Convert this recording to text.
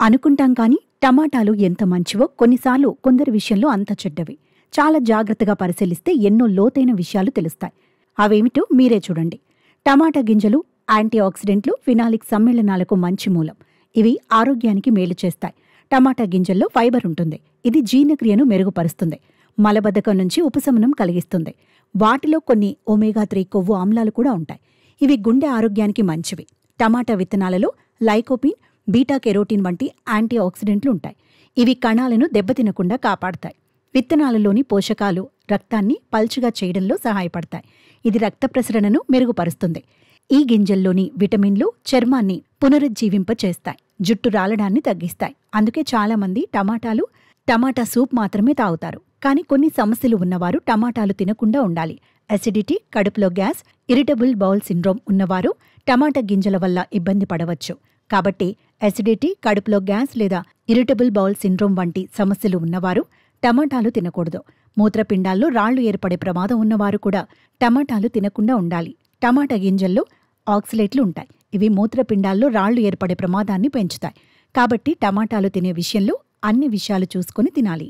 అనుకుంటాం కానీ టమాటాలు ఎంత మంచివో కొన్నిసార్లు కొందరి విషయంలో అంత చెడ్డవి. చాలా జాగ్రత్తగా పరిశీలిస్తే ఎన్నో లోతైన విషయాలు తెలుస్తాయి. అవేమిటో మీరే చూడండి. టమాటా గింజలు యాంటీ ఆక్సిడెంట్లు, ఫినాలిక్ సమ్మేళనాలకు మంచి మూలం. ఇవి ఆరోగ్యానికి మేలు చేస్తాయి. టమాటా గింజల్లో ఫైబర్ ఉంటుంది. ఇది జీర్ణక్రియను మెరుగుపరుస్తుంది. మలబద్ధకం నుంచి ఉపశమనం కలిగిస్తుంది. వాటిలో కొన్ని ఒమేగా-3 కొవ్వు ఆమ్లాలు కూడా ఉంటాయి. ఇవి గుండె ఆరోగ్యానికి మంచివి. టమాటా విత్తనాలలో లైకోపిన్, బీటా కెరోటిన్ వంటి యాంటీ ఆక్సిడెంట్లు ఉంటాయి. ఇవి కణాలను దెబ్బతినకుండా కాపాడతాయి. విత్తనాలలోని పోషకాలు రక్తాన్ని పల్చగా చేయడంలో సహాయపడతాయి. ఇది రక్త ప్రసరణను మెరుగుపరుస్తుంది. ఈ గింజల్లోని విటమిన్లు చర్మాన్ని పునరుజ్జీవింపచేస్తాయి, జుట్టు రాలడాన్ని తగ్గిస్తాయి. అందుకే చాలామంది టమాటా సూప్ మాత్రమే తాగుతారు. కానీ కొన్ని సమస్యలు ఉన్నవారు టమాటాలు తినకుండా ఉండాలి. అసిడిటీ, కడుపులో గ్యాస్, ఇరిటబుల్ బౌల్ సిండ్రోమ్ ఉన్నవారు టమాటా గింజల వల్ల ఇబ్బంది పడవచ్చు. కాబట్టి అసిడిటీ, కడుపులో గ్యాస్ లేదా ఇరిటబుల్ బౌల్ సిండ్రోమ్ వంటి సమస్యలు ఉన్నవారు టమాటాలు తినకూడదు. మూత్రపిండాల్లో రాళ్లు ఏర్పడే ప్రమాదం ఉన్నవారు కూడా టమాటాలు తినకుండా ఉండాలి. టమాటా గింజల్లో ఆక్సలేట్లు ఉంటాయి. ఇవి మూత్రపిండాల్లో రాళ్లు ఏర్పడే ప్రమాదాన్ని పెంచుతాయి. కాబట్టి టమాటాలు తినే విషయంలో అన్ని విషయాలు చూసుకొని తినాలి.